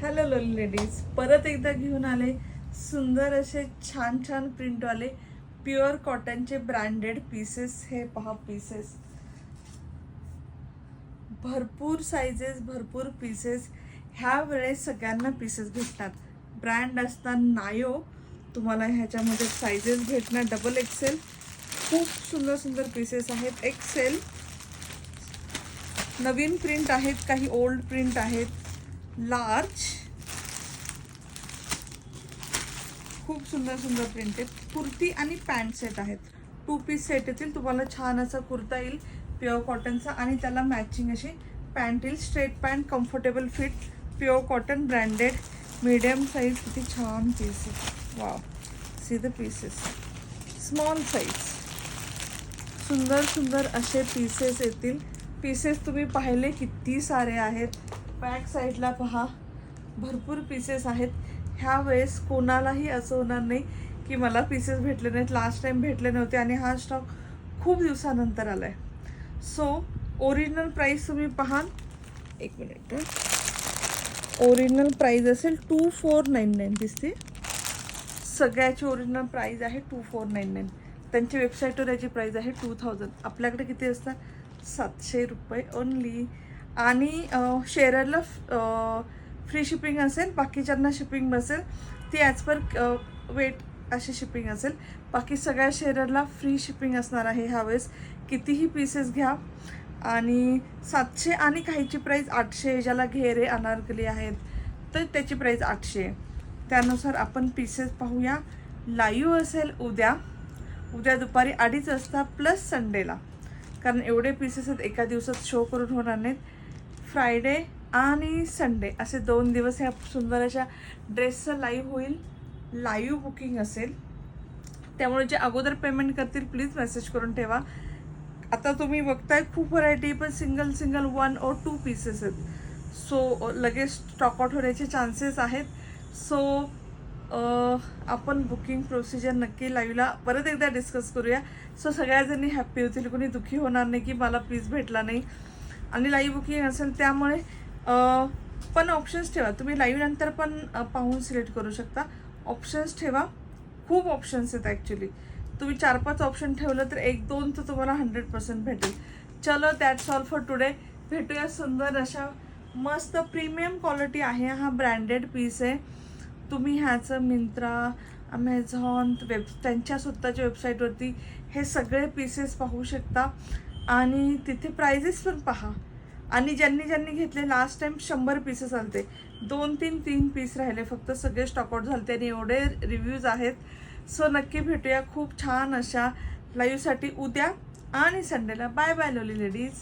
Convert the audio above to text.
Hello लोली ladies, परत एकदा घेऊन आले सुंदर असे छान छान प्रिंटवाले प्युअर कॉटनचे ब्रँडेड पीसेस. हे पहा पीसेस, भरपूर साइजेस, भरपूर पीसेस. ह्या वेळेस सगळ्यांना पीसेस भेटतात. ब्रँड असतात नायो. तुम्हाला ह्याच्यामध्ये साइजेस भेटणार डबल एक्सेल. खूप सुंदर सुंदर पीसेस आहेत. एक्सेल नवीन प्रिंट आहेत, काही ओल्ड प्रिंट आहेत. लार्ज, खूप सुंदर सुंदर प्रिंट आहेत. कुर्ती आणि पॅन्ट सेट आहेत. 2 पीस सेट येतील. तुम्हाला छान असा कुर्ता येईल प्युअर कॉटनचा आणि त्याला मॅचिंग अशी पॅन्ट येईल. Straight pant, comfortable fit, pure cotton, branded, medium size. किती छान pieces. Wow, see the pieces. Small size. सुंदर सुंदर असे पीसेस येतील. पीसेस तुम्ही पाहिले किती सारे आहेत. बॅक साईडला पहा, भरपूर पीसेस आहेत. ह्या वेळेस कोणालाही असं होणार नाही की मला पीसेस भेटले नाहीत, लास्ट टाइम भेटले नव्हते आणि हा स्टॉक खूप दिवसानंतर आला आहे. सो ओरिजिनल प्राईस तुम्ही पाहाल, एक मिनिट. ओरिजिनल प्राईस असेल 2499 दिसते. सगळ्याची ओरिजिनल प्राईस आहे 2499. त्यांच्या वेबसाईटवर याची प्राईस आहे 2000. आपल्याकडे किती असतात? 700 रुपये ओनली. आणि शेअरला फ्री शिपिंग असेल, बाकीच्यांना शिपिंग बसेल ती ॲज पर वेट अशी शिपिंग असेल. बाकी सगळ्या शेअरला फ्री शिपिंग असणार आहे ह्यावेळेस. कितीही पीसेस घ्या. आणि 700 आणि काहीची प्राईस 800. ज्याला घेरे अनारकली आहेत तर त्याची प्राईस 800. त्यानुसार आपण पीसेस पाहूया. लाईव्ह असेल उद्या दुपारी 2:30 वाजता प्लस संडेला, कारण एवढे पीसेस आहेत एका दिवसात शो करून होणार नाहीत. फ्रायडे आणि संडे असे 2 दिवस ह्या सुंदर अशा ड्रेसचं लाईव्ह होईल. लाईव्ह बुकिंग असेल, त्यामुळे जे अगोदर पेमेंट करतील प्लीज मेसेज करून ठेवा. आता तुम्ही बघताय खूप व्हरायटी, पण सिंगल 1 or 2 पीसेस आहेत. सो लगेच स्टॉक आउट होण्याचे चान्सेस आहेत. सो आपण बुकिंग प्रोसिजर नक्की लाईव्हला परत एकदा डिस्कस करूया. सो सगळ्याजणी हॅप्पी होतील, कोणी दुःखी होणार नाही की मला पीस भेटला नाही. आणि लाईव्ह बुकिंग असेल त्यामुळे पण ऑप्शन्स ठेवा. तुम्ही लाईव्ह नंतर पण पाहून सिलेक्ट करू शकता. ऑप्शन्स ठेवा. खूप ऑप्शन्स आहेत ॲक्च्युली. तुम्ही 4-5 ऑप्शन ठेवलं तर 1-2 तर तुम्हाला 100% भेटेल. चलो, दॅट्स ऑल फॉर टुडे. भेटूया सुंदर अशा मस्त प्रीमियम क्वालिटी आहे. हा ब्रँडेड पीस आहे. तुम्ही ह्याचं मिंत्रा, अमेझॉन, त्यांच्या स्वतःच्या वेबसाईटवरती हे सगळे पीसेस पाहू शकता. आणि तिथे प्राइजेस पण पहा. आणि ज्यांनी घेतले लास्ट टाइम 100 पीसेस आलते, 2-3 पीस राहिले फक्त, सगळे स्टॉकआउट झाले आणि एवढे रिव्ह्यूज आहेत. सो नक्की भेटूया खूप छान अशा लाईव्हसाठी उद्या आणि संडेला. बाय बाय लोली लेडीज.